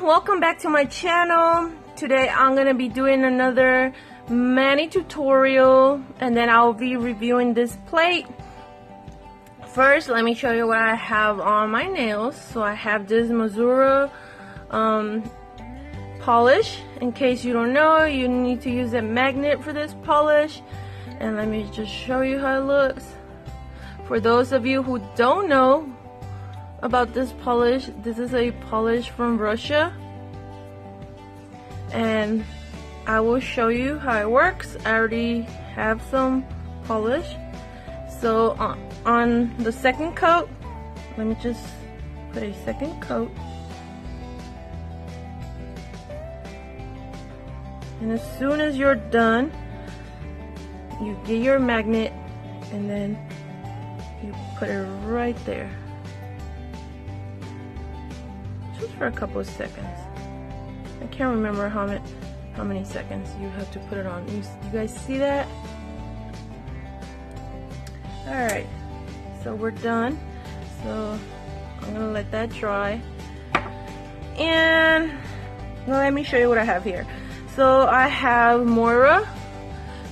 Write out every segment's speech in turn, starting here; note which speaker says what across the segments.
Speaker 1: welcome back to my channel. Today I'm gonna be doing another mani tutorial, and then I'll be reviewing this plate. First, let me show you what I have on my nails. So I have this Moyra polish. In case you don't know, you need to use a magnet for this polish, and let me just show you how it looks. For those of you who don't know about this polish, this is a polish from Russia, and I will show you how it works. I already have some polish. So on the second coat, let me just put a second coat, and as soon as you're done, you get your magnet and then you put it right there, just for a couple of seconds. I can't remember how many seconds you have to put it on. You guys see that? Alright, so we're done. So I'm gonna let that dry, and well, let me show you what I have here. So I have Moyra,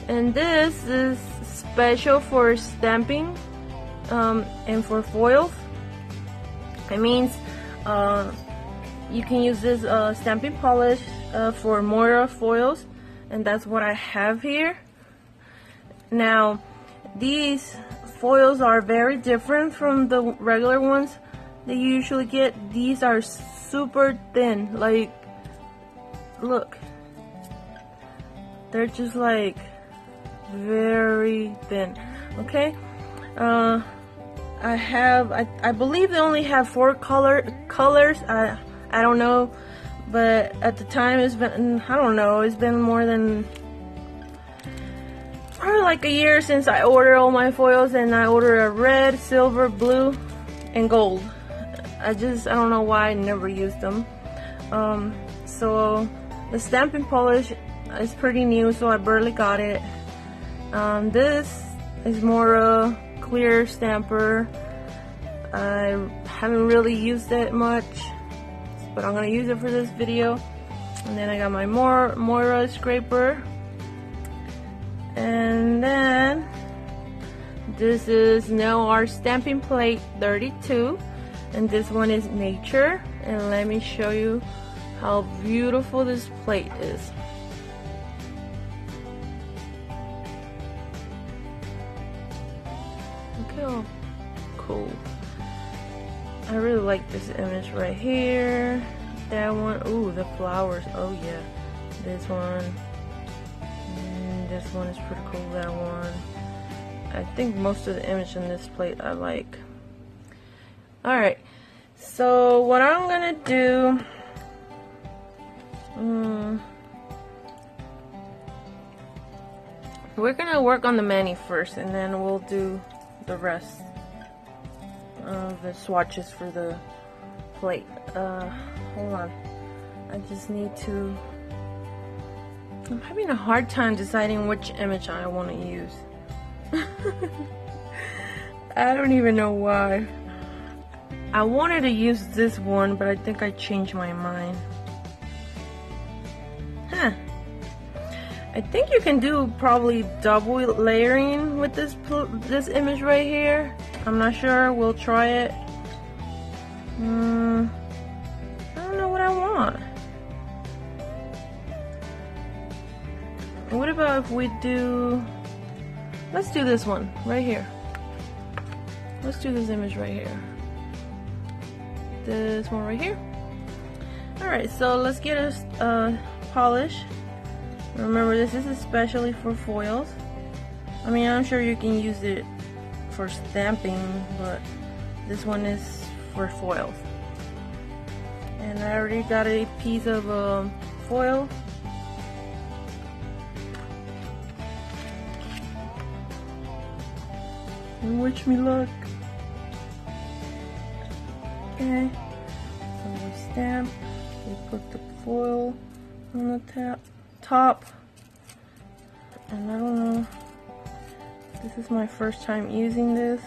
Speaker 1: and this is special for stamping and for foils. It means you can use this stamping polish for Moyra foils, and that's what I have here. Now, these foils are very different from the regular ones that you usually get. These are super thin, like, look, they're just like very thin. Okay, I believe they only have 4 colors. I don't know, but at the time it's been, I don't know, it's been more than probably like a year since I ordered all my foils, and I ordered a red, silver, blue, and gold. I don't know why I never used them. So the stamping polish is pretty new, so I barely got it. This is more a clear stamper. I haven't really used it much, but I'm gonna use it for this video. And then I got my Moyra scraper, and then this is Nail Art Stamping Plate 32, and this one is Nature. And let me show you how beautiful this plate is. Look how cool. I really like this image right here. That one, ooh, the flowers, oh yeah. This one, this one is pretty cool, that one. I think most of the image in this plate I like. Alright, so what I'm gonna do, we're gonna work on the mani first, and then we'll do the rest of the swatches for the plate. Hold on, I just need to, I'm having a hard time deciding which image I want to use. I don't even know why. I wanted to use this one, but I think I changed my mind. Huh. I think you can do probably double layering with this image right here. I'm not sure. We'll try it. I don't know what I want. What about if we do, let's do this one right here. Let's do this image right here. This one right here. Alright, so let's get a polish. Remember, this is especially for foils. I mean, I'm sure you can use it for stamping, but this one is for foils. And I already got a piece of foil. And wish me luck. Okay, so we stamp, we put the foil on the top, and I don't know, this is my first time using this.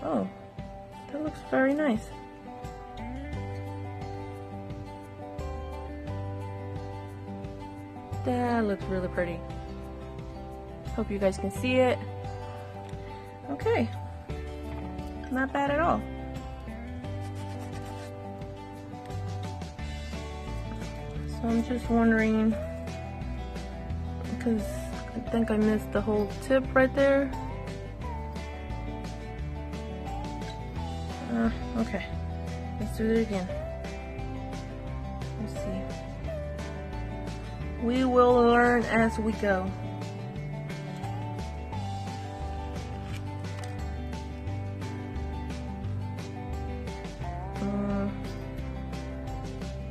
Speaker 1: Oh, that looks very nice. That looks really pretty. Hope you guys can see it. Okay, not bad at all. So I'm just wondering, because I think I missed the whole tip right there. Okay, let's do it again. Let's see. We will learn as we go.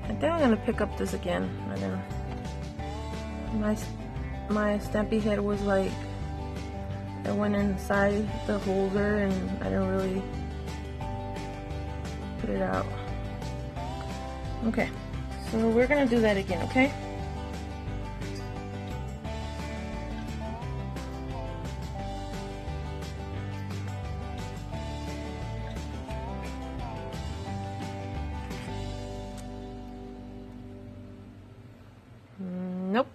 Speaker 1: I think I'm gonna pick up this again. My stampy head was like, it went inside the holder and I didn't really put it out. Okay, so we're gonna do that again, okay? Nope.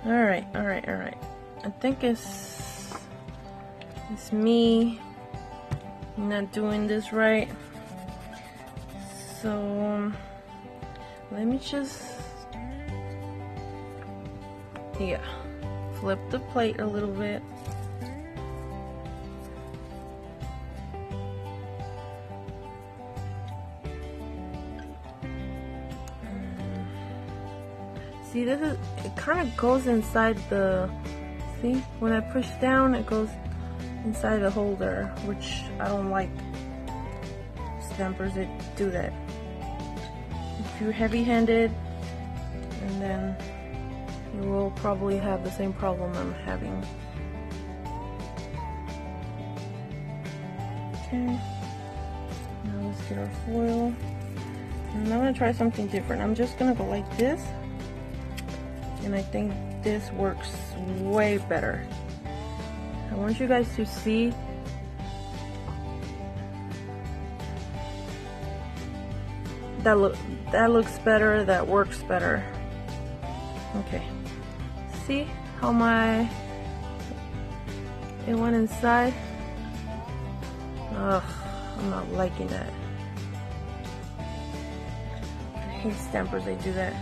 Speaker 1: All right. I think it's me not doing this right. So let me just, flip the plate a little bit. See, this is, it kind of goes inside the, see, when I push down, it goes inside the holder, which I don't like stampers that do that. If you're heavy-handed, and then you will probably have the same problem I'm having. Okay, now let's get our foil. And I'm gonna try something different. I'm just gonna go like this. And I think this works way better. I want you guys to see that looks better, that works better. Okay. See how it went inside? Ugh, I'm not liking that. I hate stampers that do that.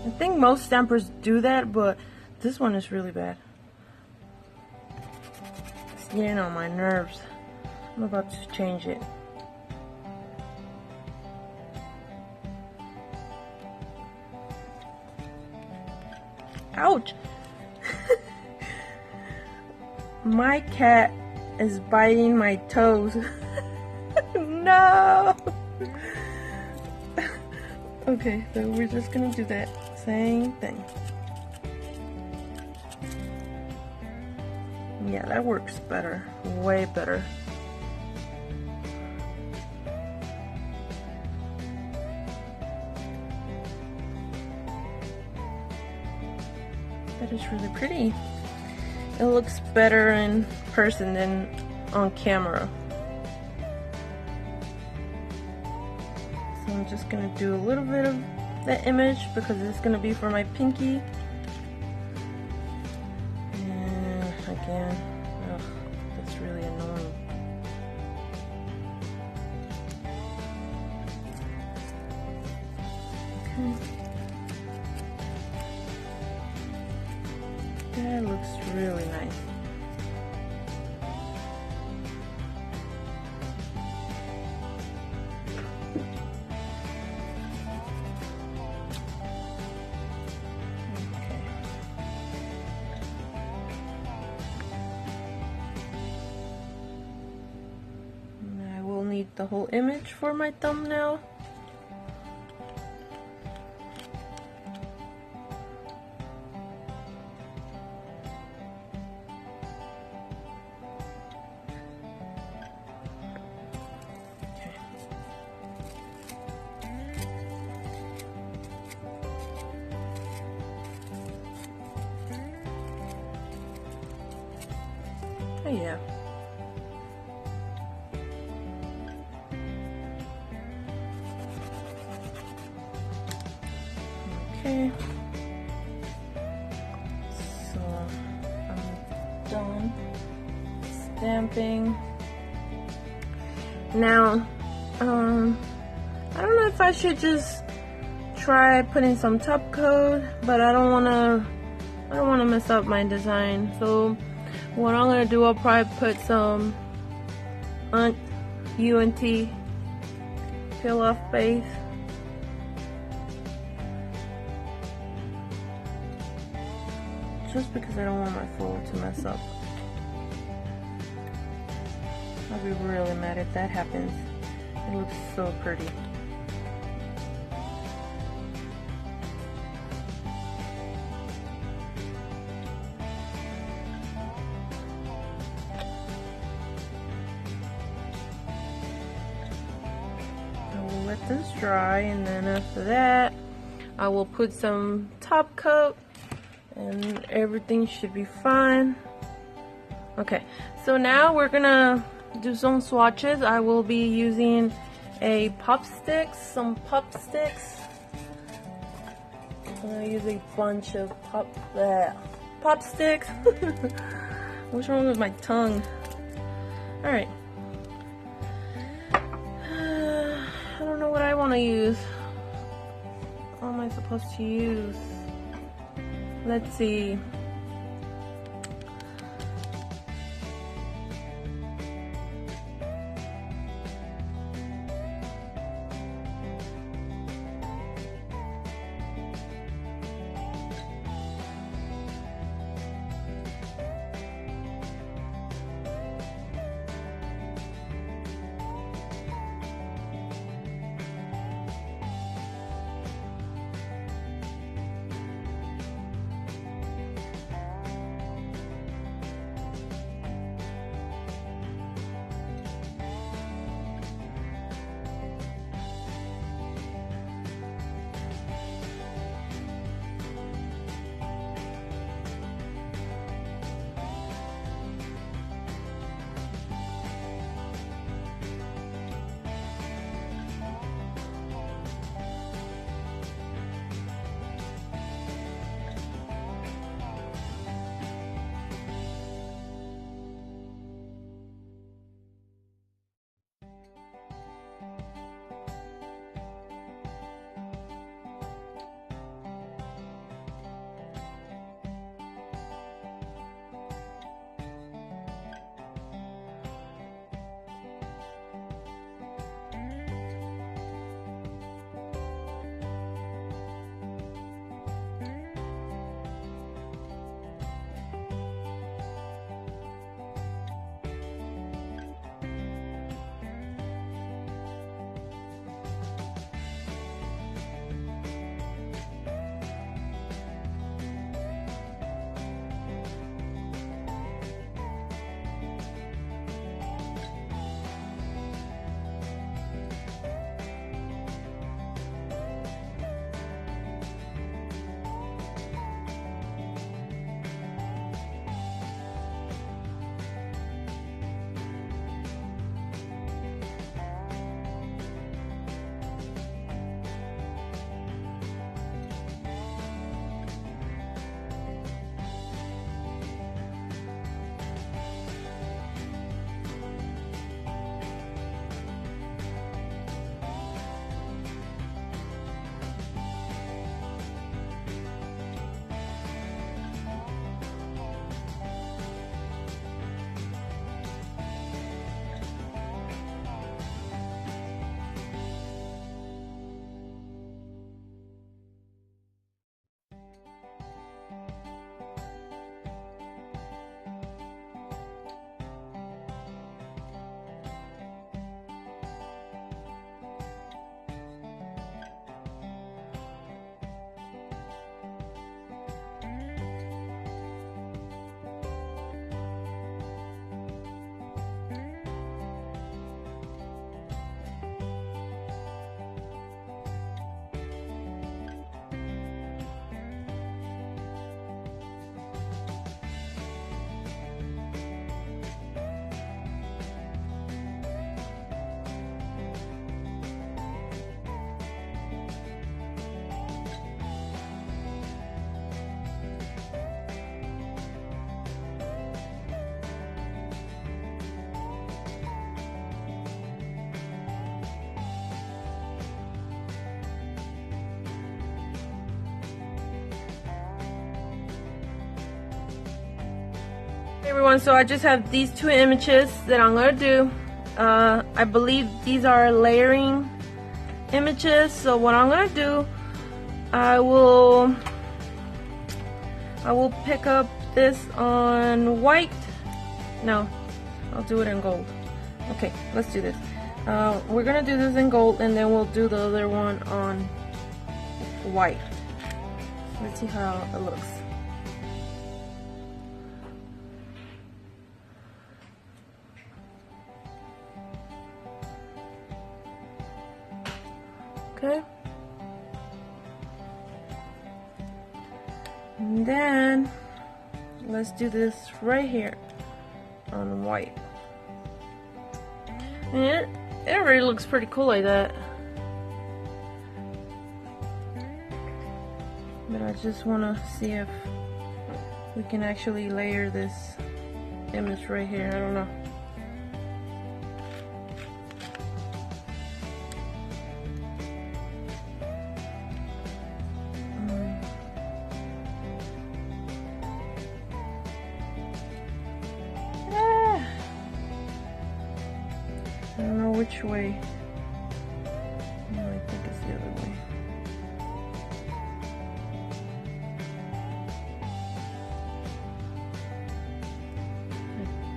Speaker 1: I think most stampers do that, but this one is really bad. It's getting on my nerves. I'm about to change it. Ouch! My cat is biting my toes. No! Okay, so we're just gonna do that same thing. Yeah, that works better, way better. That is really pretty. It looks better in person than on camera. So I'm just gonna do a little bit of the image because it's gonna be for my pinky. And again, ugh, that's really annoying. Okay. That looks really nice. Need the whole image for my thumbnail. yeah. Okay. So I'm done stamping. Now, I don't know if I should just try putting some top coat, but I don't wanna mess up my design. So what I'm gonna do, I'll probably put some UNT peel off base. Just because I don't want my fold to mess up. I'll be really mad if that happens. It looks so pretty. I will let this dry, and then after that I will put some top coat and everything should be fine. Okay, so now we're gonna do some swatches. I will be using some pop sticks. I'm gonna use a bunch of pop sticks. What's wrong with my tongue? Alright. I don't know what I want to use. What am I supposed to use? Let's see. Hey everyone, so I just have these two images that I'm gonna do. I believe these are layering images, so what I'm gonna do, I will pick up this on white. No, I'll do it in gold. Okay, let's do this. We're gonna do this in gold, and then we'll do the other one on white. Let's see how it looks. Okay. And then let's do this right here on white. And it already looks pretty cool like that. But I just want to see if we can actually layer this image right here. I don't know. I don't know which way. No, I think it's the other way.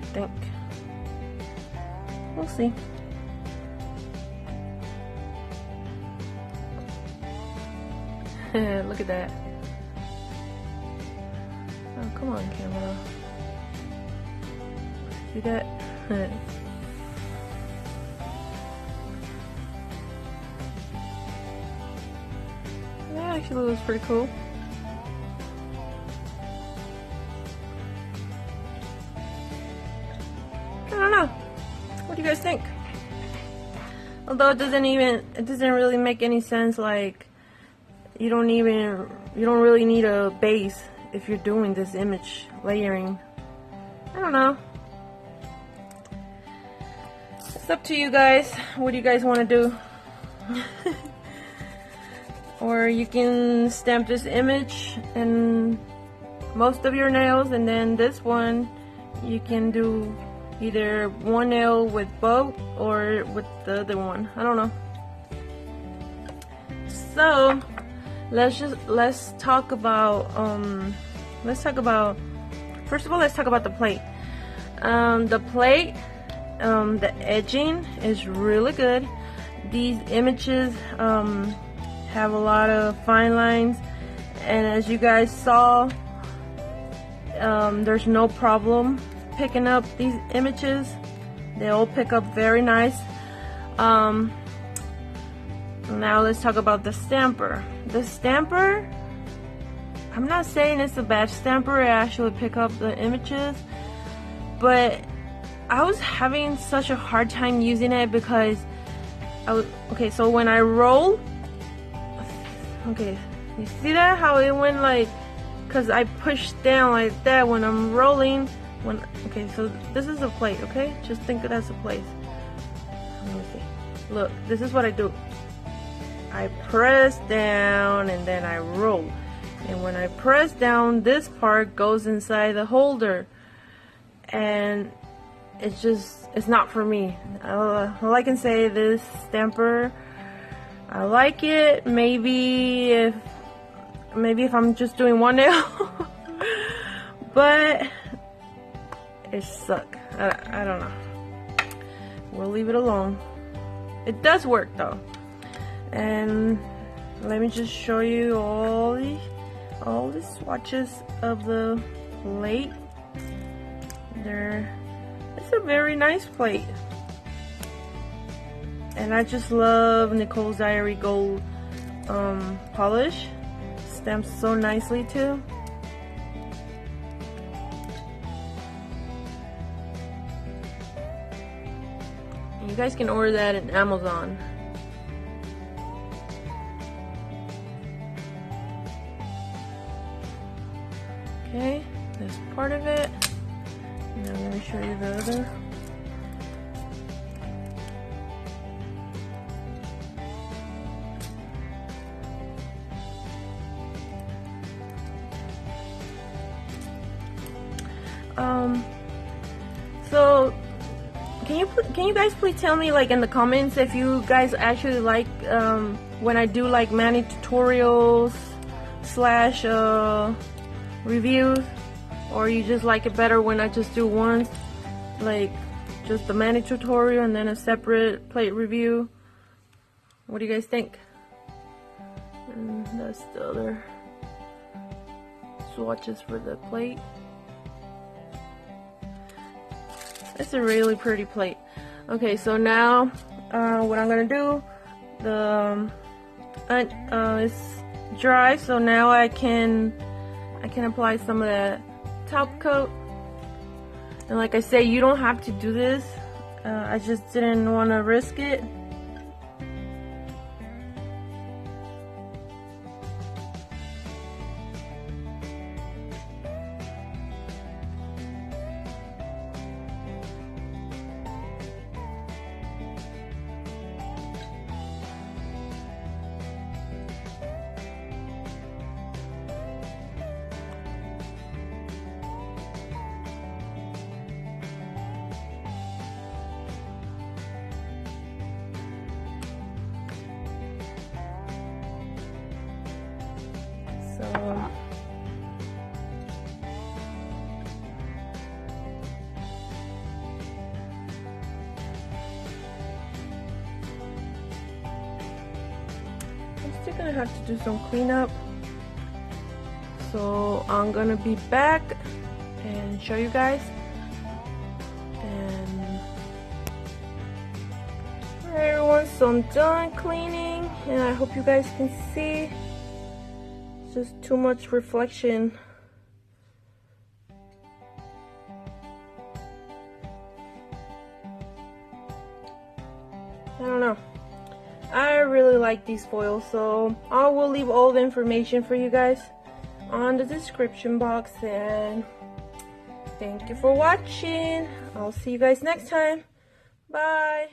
Speaker 1: I think. We'll see. Look at that. Oh, come on, camera. See that? That actually looks pretty cool. I don't know. What do you guys think? Although it doesn't really make any sense. Like, you don't really need a base if you're doing this image layering. I don't know. It's up to you guys. What do you guys want to do? Or you can stamp this image in most of your nails, and then this one you can do either one nail with both or with the other one. I don't know. So let's talk about first of all, let's talk about the plate. The plate, the edging is really good. These images have a lot of fine lines, and as you guys saw, there's no problem picking up these images. They all pick up very nice. Now let's talk about the stamper. The stamper, I'm not saying it's a bad stamper. It actually pick up the images, but I was having such a hard time using it because okay, so when I roll, okay, you see that how it went, like, because I pushed down like that when I'm rolling. Okay, so this is a plate, okay? Just think of it as a plate. Let me see. Look, this is what I do. I press down and then I roll. And when I press down, this part goes inside the holder. And it's not for me. All I can say, this stamper, I like it. Maybe if I'm just doing one nail. But it sucks. I don't know. We'll leave it alone. It does work though. And let me just show you all the swatches of the plate. It's a very nice plate. And I just love Nicole's Diary Gold polish. Stamps so nicely too. You guys can order that in Amazon. Okay, that's part of it. Now let me show you the other. So can you guys please tell me, like, in the comments, if you guys actually like when I do like mani tutorials slash reviews, or you just like it better when I just do one, like just the mani tutorial and then a separate plate review. What do you guys think? And that's the other swatches for the plate. It's a really pretty plate. Okay, so now what I'm gonna do, it's dry, so now I can apply some of that top coat. And like I say, you don't have to do this. I just didn't want to risk it. So I'm still gonna have to do some cleanup. So I'm gonna be back and show you guys. And alright everyone, so I'm done cleaning and I hope you guys can see. It's just too much reflection. I don't know. I really like these foils, so I will leave all the information for you guys on the description box. And thank you for watching. I'll see you guys next time. Bye.